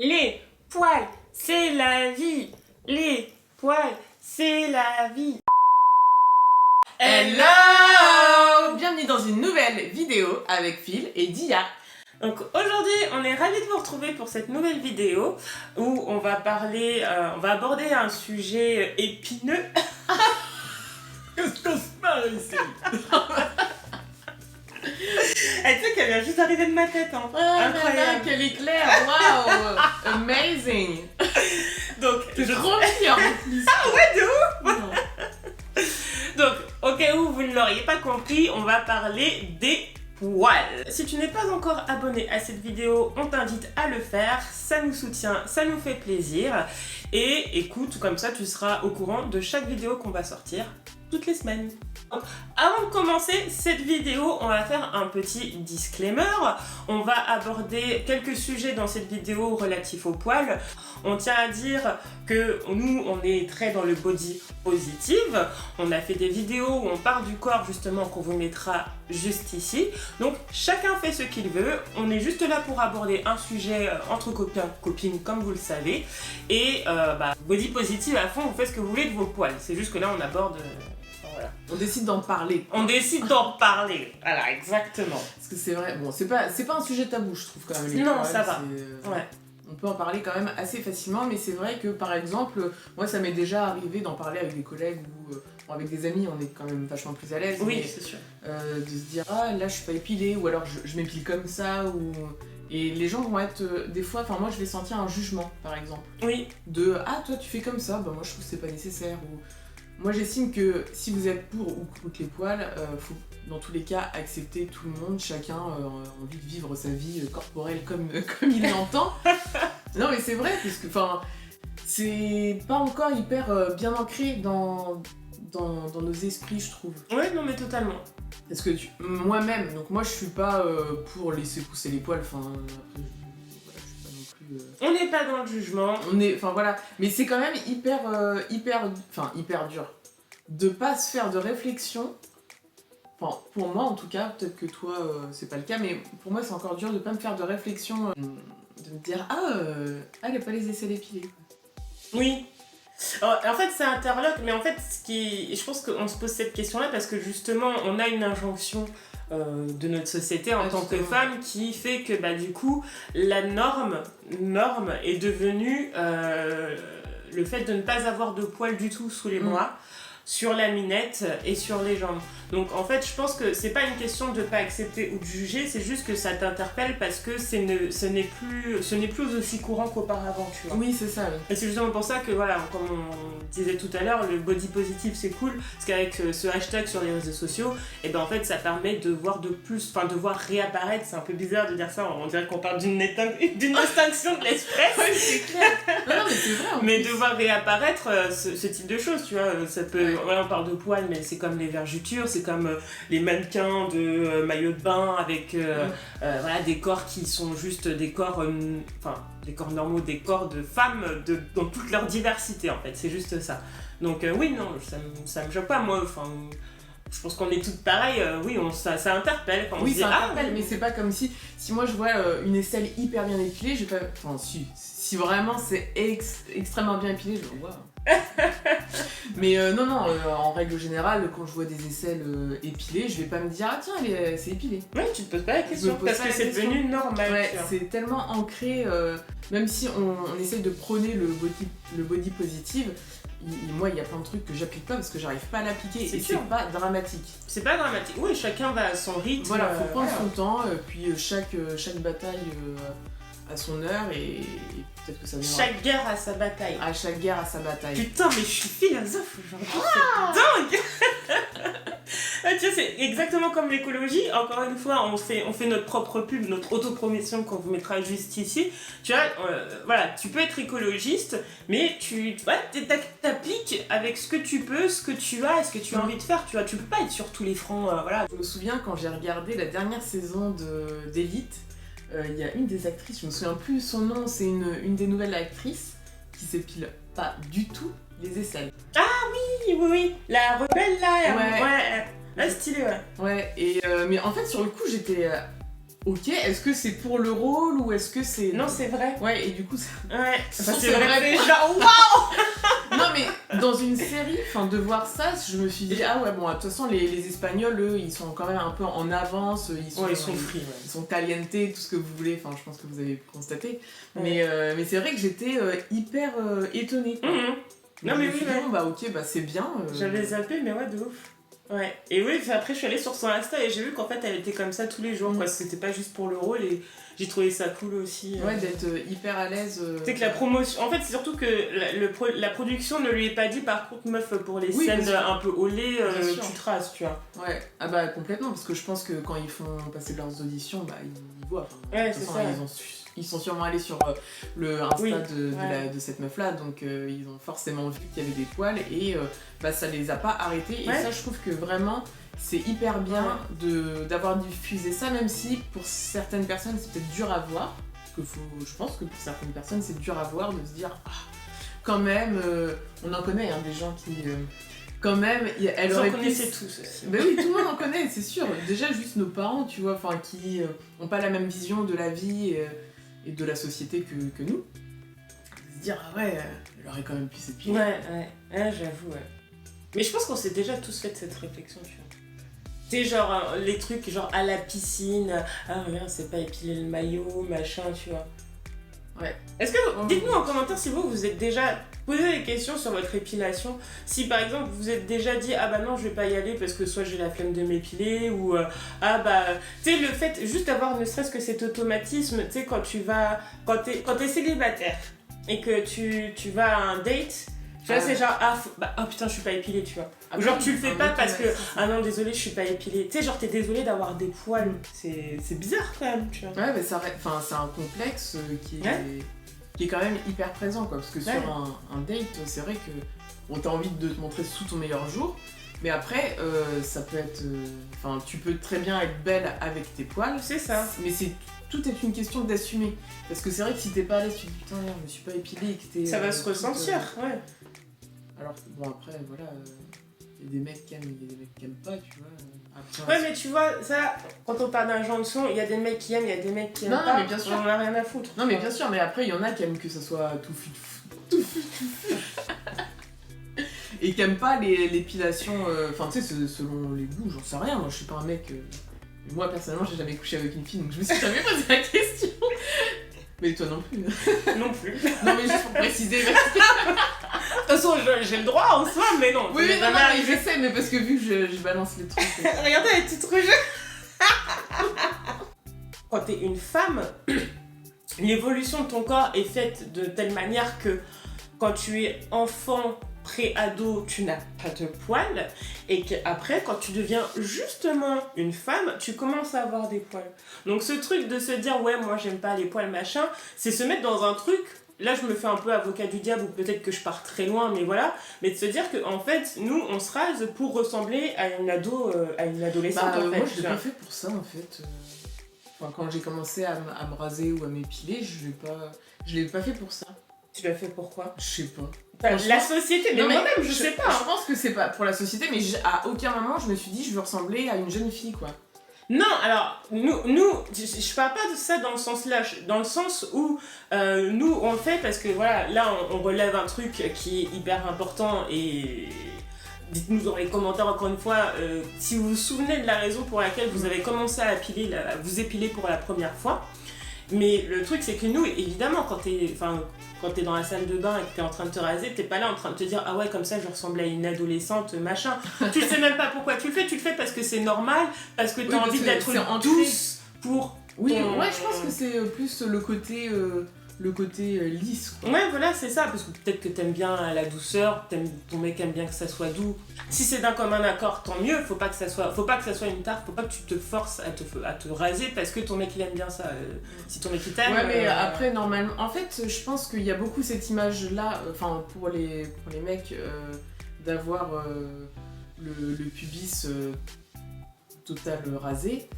Les poils, c'est la vie. Les poils, c'est la vie. Hello! Bienvenue dans une nouvelle vidéo avec Phil et Dia. Donc aujourd'hui, on est ravis de vous retrouver pour cette nouvelle vidéo où on va aborder un sujet épineux. Qu'est-ce qu'on se marre ici? Elle tu sais qu'elle vient juste d'arriver de ma tête, hein. Incroyable, quel éclair! Waouh! Amazing! Donc, C'est trop bien en plus! Ah ouais, de ouf! Donc, au cas où vous ne l'auriez pas compris, on va parler des poils. Si tu n'es pas encore abonné à cette vidéo, on t'invite à le faire. Ça nous soutient, ça nous fait plaisir. Et écoute, comme ça, tu seras au courant de chaque vidéo qu'on va sortir toutes les semaines. Donc, avant de commencer cette vidéo, on va faire un petit disclaimer. On va aborder quelques sujets dans cette vidéo relatifs aux poils. On tient à dire que nous, on est très dans le body positive. On a fait des vidéos où on parle du corps justement qu'on vous mettra juste ici. Donc chacun fait ce qu'il veut. On est juste là pour aborder un sujet entre copains, copines, comme vous le savez. Et body positive à fond, vous faites ce que vous voulez de vos poils. C'est juste que là, on aborde... Voilà. On décide d'en parler. On décide d'en parler. Voilà, exactement. Parce que c'est vrai, bon, c'est pas un sujet tabou, je trouve quand même. Les Non, poils, ça va. Ouais. On peut en parler quand même assez facilement, mais c'est vrai que par exemple, moi ça m'est déjà arrivé d'en parler avec des collègues ou avec des amis, on est quand même vachement plus à l'aise. Oui, c'est sûr. De se dire, ah là je suis pas épilée, ou alors je m'épile comme ça, ou... Et les gens vont être, des fois, enfin moi je vais sentir un jugement par exemple. Oui. De, ah toi tu fais comme ça, bah moi je trouve que c'est pas nécessaire, ou... Moi j'estime que si vous êtes pour ou contre les poils, faut dans tous les cas accepter tout le monde, chacun a envie de vivre sa vie corporelle comme il l'entend. Non mais c'est vrai, parce que enfin, c'est pas encore hyper bien ancré dans nos esprits, je trouve. Ouais, non mais totalement. Parce que moi-même, donc moi je suis pas pour laisser pousser les poils, enfin on n'est pas dans le jugement. Enfin voilà, mais c'est quand même hyper dur de pas se faire de réflexion. Enfin, pour moi en tout cas, peut-être que toi c'est pas le cas, mais pour moi c'est encore dur de pas me faire de réflexion, de me dire elle a pas les aisselles épilées. Oui. En fait c'est interloque, mais en fait je pense qu'on se pose cette question-là parce que justement on a une injonction de notre société en tant que femme qui fait que du coup la norme est devenue le fait de ne pas avoir de poils du tout sous les bras, sur la minette et sur les jambes. Donc en fait je pense que c'est pas une question de pas accepter ou de juger, c'est juste que ça t'interpelle parce que ce n'est plus aussi courant qu'auparavant, tu vois. Oui c'est ça. Oui. Et c'est justement pour ça que voilà, comme on disait tout à l'heure, le body positive c'est cool, parce qu'avec ce hashtag sur les réseaux sociaux, et ben en fait ça permet de voir de voir réapparaître, c'est un peu bizarre de dire ça, on dirait qu'on parle d'une extinction de l'espèce. Oui c'est clair. Non mais c'est vrai. Mais de voir réapparaître ce type de choses, tu vois, ça peut, voilà, on parle de poils, mais c'est comme les vergetures, c'est comme les mannequins de maillots de bain avec voilà, des corps qui sont juste des corps, des corps normaux, des corps de femmes dans toute leur diversité en fait, c'est juste ça. Donc oui, non, ça me choque pas, moi, enfin... Je pense qu'on est toutes pareilles, oui, ça interpelle quand on se dit, ça interpelle, mais c'est pas comme si moi je vois une aisselle hyper bien épilée, je vais pas... Enfin, si vraiment c'est extrêmement bien épilé, je vois, waouh. Mais non, en règle générale, quand je vois des aisselles épilées, je vais pas me dire, ah tiens, c'est épilé. Ouais, tu te poses pas la question, parce que c'est devenu normal. Ouais, c'est tellement ancré, même si on essaye de prôner le body positive, moi il y a plein de trucs que j'applique pas parce que j'arrive pas à l'appliquer et c'est pas dramatique. C'est pas dramatique, oui, chacun va à son rythme. Voilà, faut prendre son temps, puis chaque bataille à son heure et peut-être que ça viendra. Chaque guerre a sa bataille. À chaque guerre a sa bataille. Putain, mais je suis philosophe aujourd'hui, c'est dingue. Tu vois, c'est exactement comme l'écologie. Encore une fois, on fait notre propre pub, notre autopromotion qu'on vous mettra juste ici. Tu vois, voilà, tu peux être écologiste, mais tu t'appliques avec ce que tu peux, ce que tu as et ce que tu as envie de faire. Tu vois, tu peux pas être sur tous les fronts. Voilà. Je me souviens quand j'ai regardé la dernière saison d'Élite, il y a une des actrices, je me souviens plus son nom, c'est une des nouvelles actrices qui s'épile pas du tout les aisselles. Ah oui, la rebelle là, ouais. Ouais, stylé, ouais. Ouais, et mais en fait sur le coup j'étais ok, est-ce que c'est pour le rôle ou est-ce que c'est... Non, c'est vrai. Ouais, et du coup, ça... Ouais, Enfin, c'est vrai. Genre, Non mais dans une série, de voir ça, je me suis dit, ah ouais, bon, de toute façon, les Espagnols, eux, ils sont quand même un peu en avance, ils sont free, ouais. Ils sont caliente, tout ce que vous voulez, je pense que vous avez pu constater. Ouais. Mais c'est vrai que j'étais hyper étonnée. Quoi. Non mais oui, bon, bah ok, bah c'est bien. J'avais zappé, mais ouais, de ouf. Ouais. Et oui, après je suis allée sur son Insta et j'ai vu qu'en fait elle était comme ça tous les jours, quoi. C'était pas juste pour le rôle et j'ai trouvé ça cool aussi. Ouais, d'être hyper à l'aise. C'est que la promotion. En fait, c'est surtout que la production ne lui est pas dit, par contre, meuf, pour les scènes un peu olé, tu traces, tu vois. Ouais, ah bah complètement, parce que je pense que quand ils font passer leurs auditions, bah ils voient. Ouais, c'est ça. Ils sont sûrement allés sur le Insta de cette meuf-là, donc ils ont forcément vu qu'il y avait des poils et ça les a pas arrêtés. Et ça, je trouve que vraiment, c'est hyper bien d'avoir diffusé ça, même si pour certaines personnes, c'est peut-être dur à voir. Je pense que pour certaines personnes, c'est dur à voir de se dire, quand même, on en connaît des gens qui... quand même, elle aurait pu... Vous en connaissez tous aussi. Ben oui, tout le monde en connaît, c'est sûr. Déjà, juste nos parents, tu vois, qui n'ont pas la même vision de la vie et de la société que nous. Se dire, ah ouais, elle aurait quand même pu s'épiler. Ouais, j'avoue, ouais. Mais je pense qu'on s'est déjà tous fait cette réflexion, tu vois. Tu sais, genre, les trucs, genre, à la piscine, ah, regarde, c'est pas épiler le maillot, machin, tu vois. Ouais. Est-ce que, dites-nous en commentaire si vous êtes déjà posé des questions sur votre épilation. Si par exemple vous êtes déjà dit, ah bah non, je vais pas y aller parce que soit j'ai la flemme de m'épiler, ou ah bah, tu sais, le fait juste d'avoir ne serait-ce que cet automatisme, tu sais, quand t'es célibataire et que tu vas à un date, tu vois, c'est genre, oh putain, je suis pas épilée, tu vois. Ou genre, tu le fais pas parce que, ah non, désolé, je suis pas épilée. Tu sais, genre, t'es désolé d'avoir des poils. C'est bizarre quand même, tu vois. Ouais, mais c'est un complexe qui est quand même hyper présent, quoi. Parce que sur un date, c'est vrai que on t'a envie de te montrer sous ton meilleur jour. Mais après, ça peut être... tu peux très bien être belle avec tes poils. C'est ça. Mais tout est une question d'assumer. Parce que c'est vrai que si t'es pas à l'aise, tu te dis putain, merde, je me suis pas épilée et que t'es... Ça va se ressentir, ouais. Alors, bon, après, voilà, il y a des mecs qui aiment, il y a des mecs qui aiment pas, tu vois. Après, ouais, mais tu vois, ça, quand on parle d'un genre de son, il y a des mecs qui aiment, il y a des mecs qui aiment pas. Non, mais bien sûr. On en a rien à foutre. Non, mais bien sûr, mais après, il y en a qui aiment que ça soit tout fut. Et qui aiment pas l'épilation, tu sais, selon les goûts, j'en sais rien, moi je suis pas un mec... Moi, personnellement, j'ai jamais couché avec une fille, donc je me suis jamais posé la question. Mais toi non plus. Non plus. Non, mais juste pour préciser. De toute façon, j'ai le droit en soi, mais non. Oui, non, mais je sais, mais parce que vu que je balance les trucs. Regardez les petites rouges. Quand t'es une femme, l'évolution de ton corps est faite de telle manière que quand tu es enfant, pré-ado, tu n'as pas de poils, et qu'après, quand tu deviens justement une femme, tu commences à avoir des poils. Donc ce truc de se dire, ouais, moi j'aime pas les poils, machin, c'est se mettre dans un truc, là je me fais un peu avocat du diable, ou peut-être que je pars très loin, mais voilà, mais de se dire qu'en fait, nous, on se rase pour ressembler à une adolescente, en fait. Moi je l'ai pas fait pour ça, en fait. Quand j'ai commencé à me raser ou à m'épiler, je l'ai pas fait pour ça. Tu l'as fait pourquoi? Je sais pas. La société, mais moi-même, je sais pas. Je pense que c'est pas pour la société, mais à aucun moment je me suis dit je veux ressembler à une jeune fille, quoi. Non, alors, nous, je parle pas de ça dans le sens-là, dans le sens où nous, on le fait parce que voilà, là, on relève un truc qui est hyper important et dites-nous dans les commentaires encore une fois si vous vous souvenez de la raison pour laquelle vous avez commencé à vous épiler pour la première fois. Mais le truc, c'est que nous, évidemment, quand t'es dans la salle de bain et que t'es en train de te raser, t'es pas là en train de te dire « Ah ouais, comme ça, je ressemble à une adolescente, machin. » Tu le sais même pas pourquoi tu le fais parce que c'est normal, parce que t'as envie d'être douce pour... Oui, ouais, je pense que c'est plus le côté lisse, quoi. Ouais, voilà, c'est ça, parce que peut-être que t'aimes bien la douceur, ton mec aime bien que ça soit doux. Si c'est d'un commun accord, tant mieux, faut pas que ça soit une tarte, faut pas que tu te forces à te raser parce que ton mec il aime bien ça. Si ton mec il t'aime... Ouais, mais après, normalement... En fait, je pense qu'il y a beaucoup cette image-là, pour les mecs, d'avoir le pubis total rasé.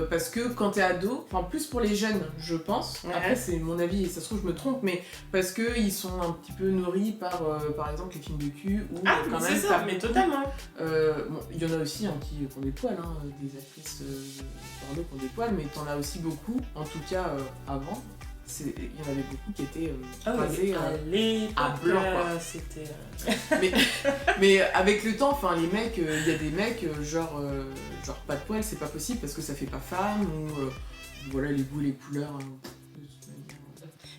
Parce que quand t'es ado, enfin plus pour les jeunes, je pense. Ouais. Après, c'est mon avis et ça se trouve, je me trompe, mais parce qu'ils sont un petit peu nourris par exemple, les films de cul ou Ah, quand mais même. c'est ça, mais totalement. Bon, il y en a aussi hein, qui ont des poils, hein, des actrices porno qui ont des poils, mais t'en as aussi beaucoup, en tout cas avant. Il y en avait beaucoup qui étaient rasés à l'époque, à blanc, quoi. c'était... mais avec le temps, enfin les mecs, il y a des mecs genre pas de poils, c'est pas possible parce que ça fait pas femme ou voilà les goûts, les couleurs.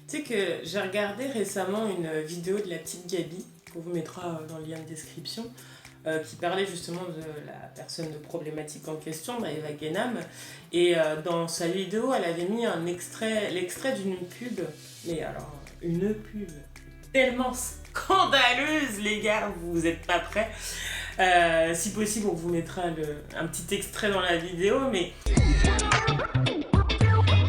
Tu sais que j'ai regardé récemment une vidéo de la petite Gabi, qu'on vous mettra dans le lien de description, qui parlait justement de la personne de problématique en question, Maëva Guénam. Et dans sa vidéo, elle avait mis l'extrait d'une pub, mais alors une pub tellement scandaleuse, les gars, vous êtes pas prêts. Si possible, on vous mettra un petit extrait dans la vidéo, mais...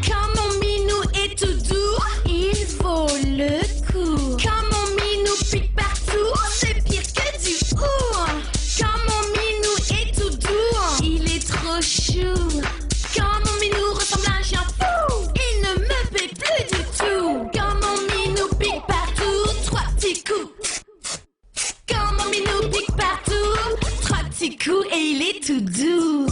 Comme mon minou est tout doux, il vaut le coup. Comme mon minou pique partout, c'est pire que du ou. Comme mon minou est tout doux, il est trop chou. Quand mon minou ressemble à un chien fou, il ne me paie plus du tout. Quand mon minou pique partout, 3 petits coups. Quand mon minou pique partout, 3 petits coups et il est tout doux.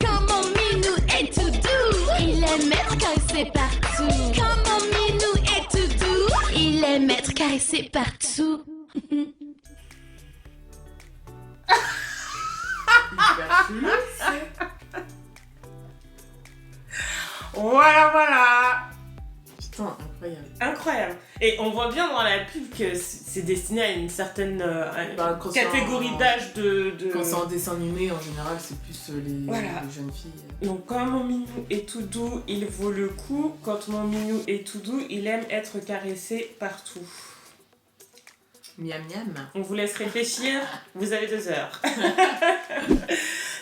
Quand mon minou est tout doux, il aime être caressé partout. Quand mon minou est tout doux, il aime être caressé partout. Hyper chelou, c'est... Voilà. Putain, incroyable. Incroyable. Et on voit bien dans la pub que c'est destiné à une certaine Quand c'est catégorie en- d'âge de... Quand c'est en dessin animé, en général, c'est plus les jeunes filles. Donc quand mon minou est tout doux, il vaut le coup. Quand mon minou est tout doux, il aime être caressé partout. Miam miam. On vous laisse réfléchir, vous avez 2 heures.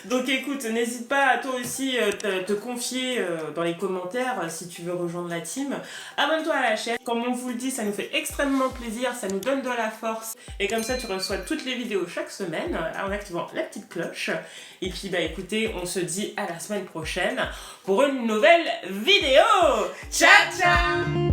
Donc écoute, n'hésite pas à toi aussi te confier dans les commentaires si tu veux rejoindre la team. Abonne-toi à la chaîne, comme on vous le dit, ça nous fait extrêmement plaisir, ça nous donne de la force. Et comme ça, tu reçois toutes les vidéos chaque semaine en activant la petite cloche. Et puis bah écoutez, on se dit à la semaine prochaine pour une nouvelle vidéo. Ciao ciao.